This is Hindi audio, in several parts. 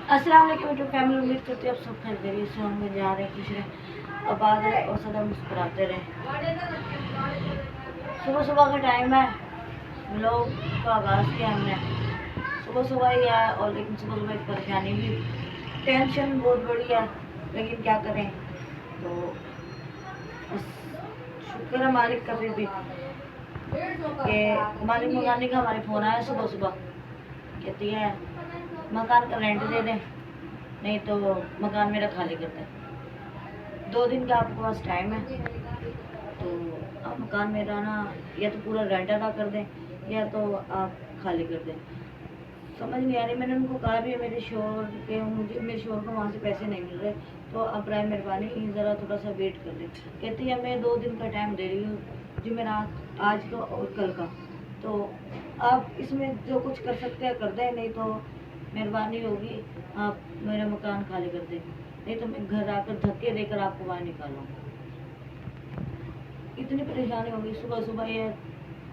अस्सलाम वालेकुम यूट्यूब फैमिली, उम्मीद करती हूँ आप सब खैरियत से होंगे। जा रहे खुश रहे, आबाद रहे और सदा मुस्कुराते रहे। सुबह सुबह का टाइम है, व्लॉग का आगाज़ किया हमने सुबह सुबह ही है। और लेकिन सुबह सुबह एक परेशानी भी, टेंशन बहुत बड़ी है, लेकिन क्या करें। तो बस शुक्र है मालिक का फिर भी कि मालिक मंगाने का हमारे फ़ोन आया सुबह सुबह, कहती है मकान का रेंट दे दें, नहीं तो मकान मेरा खाली कर दें। 2 दिन का आपके पास टाइम है, तो आप मकान मेरा ना या तो पूरा रेंट अदा कर दें या तो आप खाली कर दें। समझ नहीं आ रही। मैंने उनको कहा भी है मेरे मेरे शोर को वहाँ से पैसे नहीं मिल रहे, तो आप बर मेहरबानी ज़रा थोड़ा सा वेट कर दें। कहती है मैं 2 दिन का टाइम दे रही हूँ, जुमेरात आज का और कल का, तो आप इसमें जो कुछ कर सकते हैं कर दें, नहीं तो मेहरबानी होगी आप मेरा मकान खाली कर दें, नहीं तो मैं घर आकर धक्के देकर आपको बाहर निकालूँगा। इतनी परेशानी होगी सुबह सुबह ये,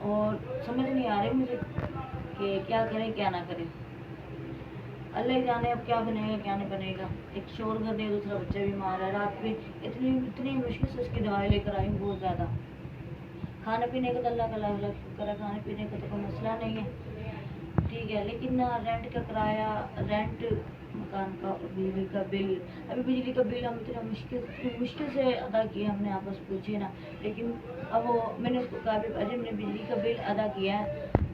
और समझ नहीं आ रही मुझे कि क्या करें क्या ना करें। अल्लाह ही जाने अब क्या बनेगा क्या नहीं बनेगा। एक शोर घर नहीं, दूसरा बच्चा बीमार है। रात में इतनी मुश्किल से उसकी दवाई लेकर आई हूँ, बहुत ज़्यादा। खाने पीने का तो अल्लाह का लाख लाख शुक्र है, खाने पीने का तो कोई मसला नहीं है, ठीक है। लेकिन ना रेंट का किराया, रेंट मकान का, बिजली का बिल। अभी बिजली का बिल हम इतना मुश्किल से अदा किया हमने, आपस पूछे ना। लेकिन अब वो मैंने उसको कहा भी अजय मैंने बिजली का बिल अदा किया है,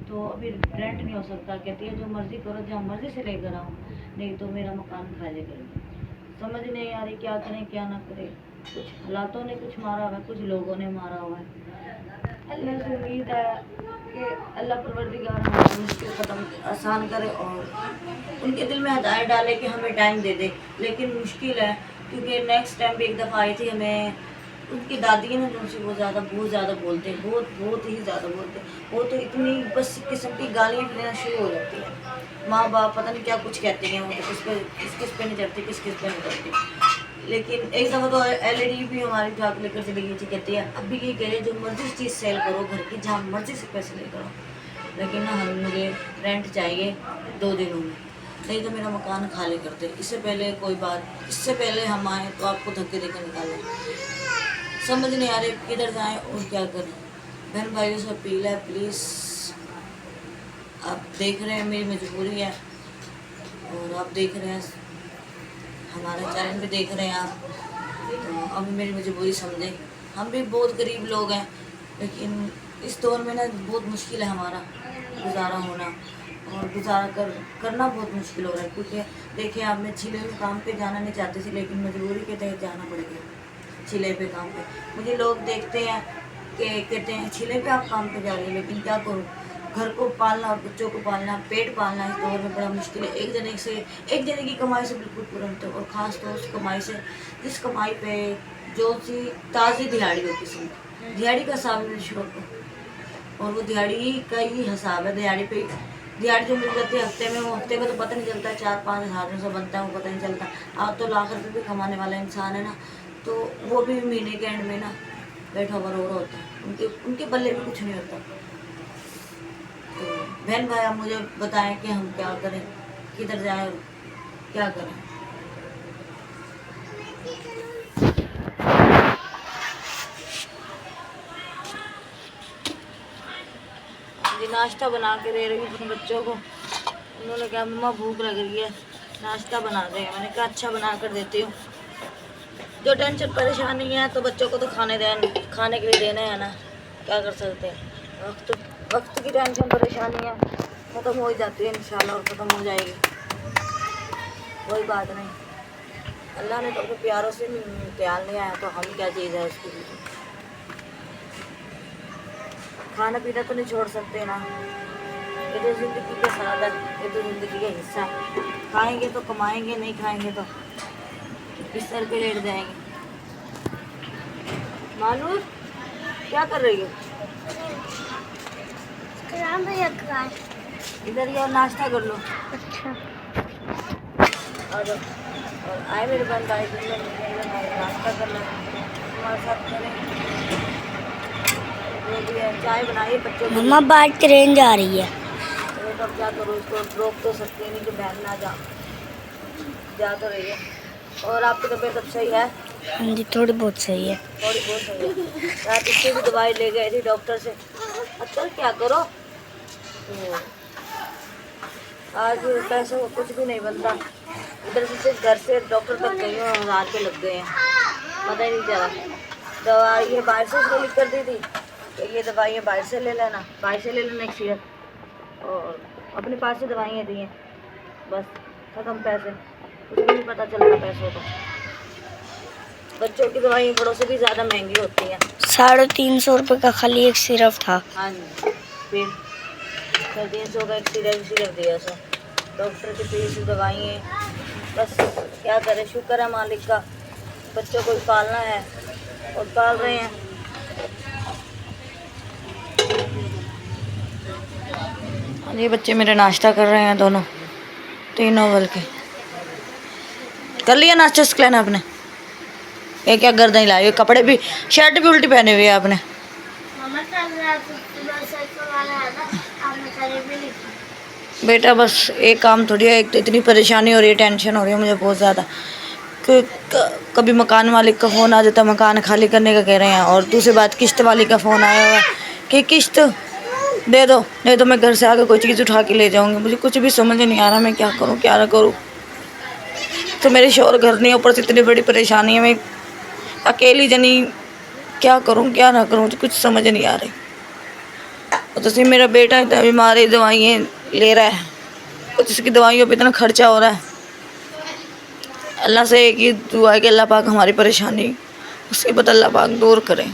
तो अभी रेंट नहीं हो सकता। कहती है जो मर्ज़ी करो, जहाँ मर्ज़ी से लेकर आओ, नहीं तो मेरा मकान खाली कर दो। समझ नहीं आ रही क्या करें क्या ना करें। कुछ हालातों ने कुछ मारा हुआ है, कुछ लोगों ने मारा हुआ है। अल्लाह से उम्मीद है कि अल्लाह परवरदिगार हमारी मुश्किल ख़त्म आसान करे और उनके दिल में हदायत डाले कि हमें टाइम दे दे। लेकिन मुश्किल है, क्योंकि नेक्स्ट टाइम भी एक दफ़ा आई थी, हमें उनकी दादी है ना जो उनसे बहुत ज़्यादा बोलते हैं, बहुत ही ज़्यादा बोलते हैं। वो तो इतनी बस किस्म की गालियाँ देना शुरू हो जाती है। माँ बाप पता नहीं क्या कुछ कहते हैं, वो तो किस पे नहीं चढ़ती, किस पे नहीं चढ़ती। लेकिन एक दफ़ा तो एलईडी भी हमारी उठा के लेकर चली गई थी। कहती है अभी ये कह रहे जो मर्जी चीज़ सेल करो घर की, जहाँ मर्जी से पैसे ले करो, लेकिन ना मुझे रेंट चाहिए 2 दिनों में, नहीं तो मेरा मकान खाली कर दे। इससे पहले कोई बात, इससे पहले हम आए तो आपको धक्के देकर निकालें। समझ नहीं आ रही किधर जाएं और क्या करें। बहन भाइयों से अपील है, प्लीज़ आप देख रहे हैं मेरी मजबूरी है, और आप देख रहे हैं हमारा चैनल भी देख रहे हैं आप, तो अब मेरी मजबूरी समझें। हम भी बहुत गरीब लोग हैं, लेकिन इस दौर में ना बहुत मुश्किल है हमारा गुजारा होना, और गुजारा करना बहुत मुश्किल हो रहा है। क्योंकि देखिए आप, मैं जिले में काम पे जाना नहीं चाहती थी, लेकिन मजबूरी के तहत जाना पड़ गया छिले पे काम पे। मुझे लोग देखते हैं कि कहते हैं छिले पे आप काम पे जा रहे हैं, लेकिन क्या करूँ, घर को पालना और बच्चों को पालना, पेट पालना इस दौर में बड़ा मुश्किल है। एक जने की कमाई से बिल्कुल पूरा नहीं होता, और ख़ास तौर उस कमाई से जिस कमाई पे जो सी ताज़ी दिहाड़ी हो, किसी दिहाड़ी का हिसाब है शोर को, और वो दिहाड़ी का ही हिसाब है। दिहाड़ी जो मिल जाती है हफ्ते में, वो हफ्ते का तो पता नहीं चलता, 4-5 हज़ार में से बनता है, वो पता नहीं चलता। आप तो लाख रुपये भी कमाने वाला इंसान है ना, तो वो भी महीने के एंड में ना बैठा हुआ रो रहा होता है, उनके बल्ले भी कुछ नहीं होता। तो बहन भाई आप मुझे बताएं कि हम क्या करें, किधर जाएं और क्या करें। जी नाश्ता बना के दे रही हूँ अपने बच्चों को। उन्होंने कहा मम्मा भूख लग रही है, नाश्ता बना दें। मैंने कहा अच्छा बना कर देती हूँ। जो टेंशन परेशानी है तो बच्चों को तो खाने के लिए देना है ना, क्या कर सकते हैं। वक्त की टेंशन परेशानी है, ख़त्म हो ही जाती है इंशाल्लाह, और ख़त्म हो जाएगी, कोई बात नहीं। अल्लाह ने तो अपने प्यारों से इम्तिहान लिया है, तो हम क्या चीज़ है उसके लिए। खाना पीना तो नहीं छोड़ सकते ना, ये तो ज़िंदगी का साथ है, ये तो ज़िंदगी का हिस्सा है। खाएँगे तो कमाएँगे, नहीं खाएँगे तो बिस्तर पे लेट जाएंगे। मानूर क्या कर रही हो? इधर ही और नाश्ता कर लो। अच्छा। और आए मेरे बहन भाई नाश्ता करना हमारे साथ करें, जो भी है। चाय बनाइए बच्चों को। मम्मा बाहर ट्रेन जा रही है, तो अब क्या करूँ, उसको रोक तो सकती नहीं कि बहन ना जा। जा तो रही है। और आपकी तबीयत अब सही है? हाँ जी, थोड़ी बहुत सही है। थोड़ी बहुत सही है। रात इससे भी दवाई ले गए थे डॉक्टर से। अच्छा क्या करो तो आज पैसे को कुछ भी नहीं बनता। इधर से सिर्फ घर से डॉक्टर तक गई हूँ और रात के लग गए हैं, पता ही नहीं चला। दवाई ये बाहर से उसको लिख कर दी थी कि ये दवाइयाँ बाहर से ले लेना, बाहर से ले लेना एक सीरप, और अपने पास से दवाइयाँ दी हैं, बस खत्म पैसे। कुछ भी नहीं पता चलता पैसों का। बच्चों की दवाइयाँ बड़ों से भी ज़्यादा महंगी होती हैं। 350 रुपये का खाली एक सिरप था। हाँ जी, फिर 350 का एक सिरप दिया सर। डॉक्टर की फीस, दवाइयाँ, बस क्या करें। शुक्र है मालिक का, बच्चों को भी पालना है और पाल रहे हैं। ये बच्चे मेरे नाश्ता कर रहे हैं, दोनों तीनों बल्कि। कर लिया नाश्ता स्कैन आपने? ये क्या गर्दन लाई हुई, कपड़े भी, शर्ट भी उल्टी पहने हुई है आपने। बेटा बस एक काम थोड़ी है, एक तो इतनी परेशानी हो रही है, टेंशन हो रही है मुझे बहुत ज़्यादा कि कभी मकान मालिक का फ़ोन आ जाता है, मकान खाली करने का कह रहे हैं, और दूसरी बात किस्त वाली का फ़ोन आया हुआ है कि किस्त दे दो, नहीं तो मैं घर से आकर कोई चीज़ उठा के ले जाऊँगी। मुझे कुछ भी समझ नहीं आ रहा मैं क्या करूँ क्या ना करूँ। तो मेरे शोर घर नहीं, ऊपर से इतनी बड़ी परेशानी है, मैं अकेली जनी क्या करूँ क्या ना करूँ, कुछ समझ नहीं आ रही। और तो मेरा बेटा इतना बीमार है, दवाइयाँ ले रहा है, कुछ इसकी दवाइयों पे इतना खर्चा हो रहा है। अल्लाह से एक ही दुआ है कि अल्लाह पाक हमारी परेशानी उसकी बता अल्लाह पाक दूर करें।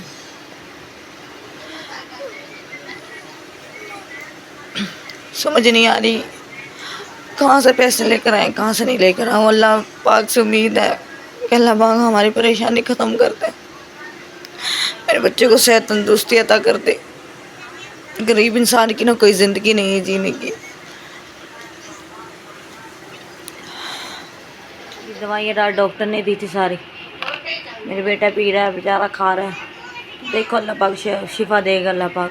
समझ नहीं आ रही कहाँ से पैसे लेकर आए, कहाँ से नहीं लेकर आऊँ। अल्लाह पाक से उम्मीद है कि अल्लाह पाक हमारी परेशानी ख़त्म कर दे, मेरे बच्चे को सेहत तंदुरुस्ती अता कर दे। गरीब इंसान की ना कोई ज़िंदगी नहीं है जीने की। दवाइयाँ रात डॉक्टर ने दी थी सारी, मेरे बेटा पी रहा है, बेचारा खा रहा है। देखो अल्लाह पाक शिफा देगा अल्लाह पाक।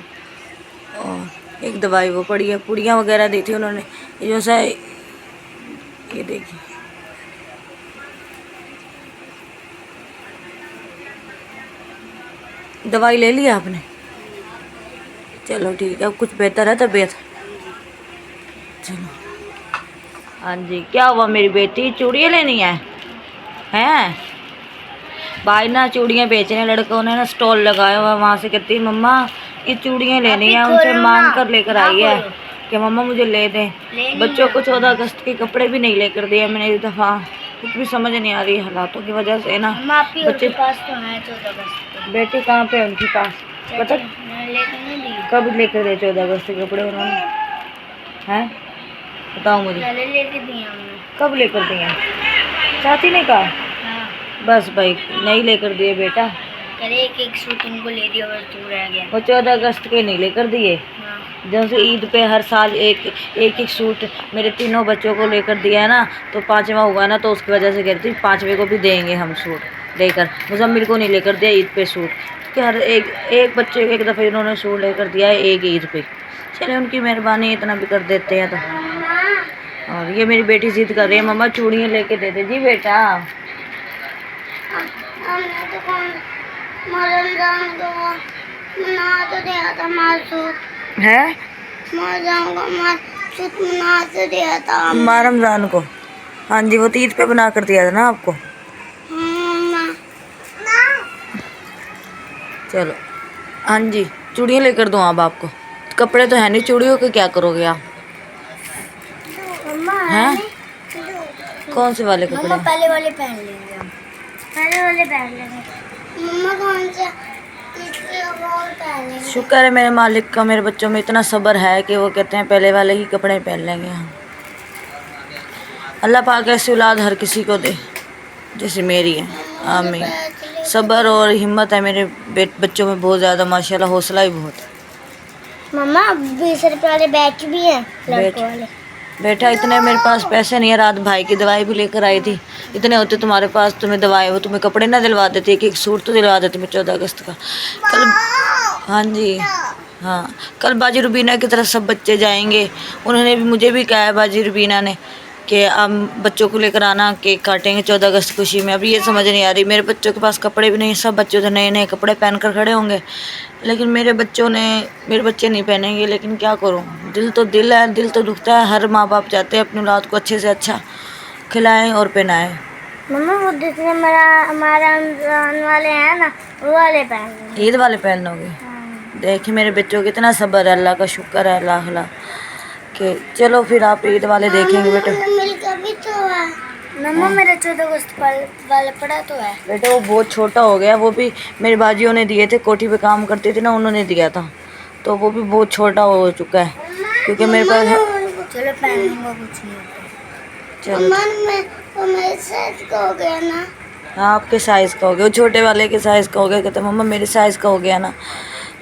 और एक दवाई वो पड़ी है, पुड़ियाँ वगैरह दी थी उन्होंने, ये जो सा ये देखिए, दवाई ले लिया आपने? चलो ठीक है, अब कुछ बेहतर है तबीयत? चलो। हाँ जी, क्या हुआ मेरी बेटी, चूड़ियाँ लेनी है? हैं भाई ना चूड़ियाँ बेचने लड़कों ने ना स्टॉल लगाया हुआ, वहाँ से कहती मम्मा ये चूड़ियाँ लेनी है, उनसे मांग कर लेकर आई है कि मम्मा मुझे ले दें। बच्चों को 14 अगस्त के कपड़े भी नहीं लेकर दिए मैंने इस दफ़ा। कुछ भी समझ नहीं आ रही हालातों की वजह से ना। बच्चे पास तो है 14 अगस्त। बेटी कहाँ पे है उनके पास, पता कब लेकर दिए 14 अगस्त के कपड़े उन्होंने? हैं बताओ मुझे, कब लेकर दिए? चाची ने कहा? हाँ। बस भाई नहीं लेकर दिए बेटा, करे एक सूट उनको ले दिया और तू रह गया। वो 14 अगस्त के नहीं लेकर दिए। हाँ। जैसे ईद पे हर साल एक सूट मेरे तीनों बच्चों को लेकर दिया है ना, तो 5वां हुआ ना, तो उसकी वजह से कहती 5वें को भी देंगे हम सूट लेकर। मुजम्मिल को नहीं लेकर दिया ईद पे सूट, कि हर एक बच्चे को एक दफ़े इन्होंने सूट लेकर दिया है एक ईद पे। चले उनकी मेहरबानी, इतना भी कर देते हैं तो। और ये मेरी बेटी जिद कर रही है मम्मा चूड़ियाँ लेके दे दे। जी बेटा है माँ रमज़ान को, हाँ जी वो तो ईद पे बना कर दिया था ना आपको। चलो हाँ जी चूड़ियाँ लेकर दूँ अब आपको, कपड़े तो है नहीं, चूड़ियों के क्या करोगे आप? हैं कौन से वाले कपड़े? पहले वाले पहन लेंगे हम, पहले वाले पहन लेंगे। मम्मा कौन से? शुक्र है मेरे मालिक का, मेरे बच्चों में इतना सब्र है कि वो कहते हैं पहले वाले ही कपड़े पहन लेंगे हम। अल्लाह पाक ऐसी औलाद हर किसी को दे जैसे मेरी है, आमीन। सब्र और हिम्मत है मेरे बच्चों में बहुत ज़्यादा, माशाल्लाह हौसला ही बहुत है। मम्मा 20 रुपये वाले बैच भी हैं लड़कों वाले। बेटा इतने मेरे पास पैसे नहीं है, रात भाई की दवाई भी लेकर आई थी। इतने होते तुम्हारे पास, तुम्हें दवाई वो तुम्हें कपड़े ना दिलवा देते, एक सूट तो दिलवा देते मैं 14 अगस्त का। कल हाँ जी हाँ, कल बाजी रुबीना की तरफ सब बच्चे जाएंगे, उन्होंने भी मुझे भी कहा है बाजी रुबीना ने कि अब बच्चों को लेकर आना, केक काटेंगे 14 अगस्त खुशी में। अब ये समझ नहीं आ रही, मेरे बच्चों के पास कपड़े भी नहीं, सब बच्चों तो नए नए कपड़े पहन कर खड़े होंगे, लेकिन मेरे बच्चे नहीं पहनेंगे। लेकिन क्या करूं, दिल तो दिल है, दिल तो दुखता है। हर माँ बाप चाहते हैं अपनी औलाद को अच्छे से अच्छा खिलाएं और पहनाएं। मम्मा वो दूसरे हमारा रमजान वाले हैं ना, वो वाले पहन लेंगे। ईद वाले पहन लोगे? देखिए मेरे बच्चों को इतना सब्र है, अल्लाह का शुक्र है, अल्लाह कि चलो फिर आप ईद वाले देखेंगे बेटे। मम्मा मेरा 14 अगस्त वाला पड़ा तो है बेटे, वो बहुत छोटा हो गया। वो भी मेरी बाजियों ने दिए थे, कोठी पे काम करती थी ना, उन्होंने दिया था, तो वो भी बहुत छोटा हो चुका है क्योंकि मेरे पास। चलो पहन लूंगा, कुछ नहीं होता। चलो मेरे साइज का हो गया ना। हाँ, आपके साइज़ का हो गया, वो छोटे वाले के साइज़ का हो गया। कहते मम्मा मेरे साइज़ का हो गया ना।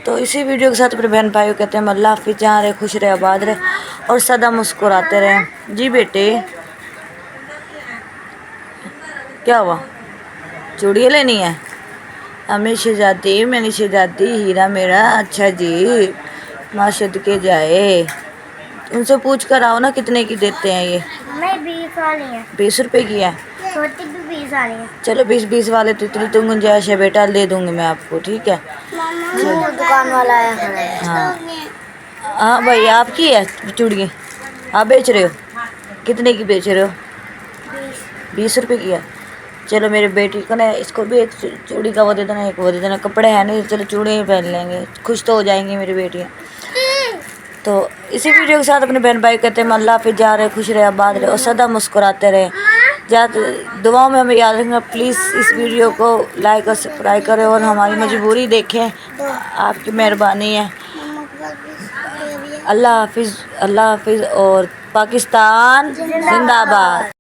तो इसी वीडियो के साथ अपने बहन भाइयों कहते हैं अल्लाह हाफिज़, जहाँ रहे खुश रहे, आबाद रहे और सदा मुस्कुराते रहें। जी बेटे, क्या हुआ? चूड़ियाँ लेनी है? हमें शहजादी, मैंने शहजादी, हीरा मेरा। अच्छा जी, माशद के जाए। उनसे पूछ कर आओ ना कितने की देते हैं ये। मैं 20 वाली है। 20 रुपए की है? छोटी भी 20 वाली है। चलो 20 वाले तो इतनी तो गुंजाइश है बेटा, दे दूंगी मैं आपको, ठीक है। वो दुकान वाला आया खड़ा है। हाँ भाई, आपकी है चूड़ियाँ? आप बेच रहे हो? कितने की बेच रहे हो? 20 रुपए की है। चलो मेरे बेटी को ना, इसको भी एक चूड़ी का वो दे देना, एक वो दे देना। कपड़े हैं नहीं, चलो चूड़ी ही पहन लेंगे, खुश तो हो जाएंगी मेरी बेटियाँ। तो इसी वीडियो के साथ अपने बहन भाई कहते हैं अल्लाह हाफिज़, जा रहे खुश रहे, आबाद रहे और सदा मुस्कुराते रहे। दुआओं में हमें याद रखना। प्लीज़ इस वीडियो को लाइक और सब्सक्राइब करें और हमारी मजबूरी देखें, आपकी मेहरबानी है। अल्लाह हाफिज़, अल्लाह हाफिज़ और पाकिस्तान जिंदाबाद।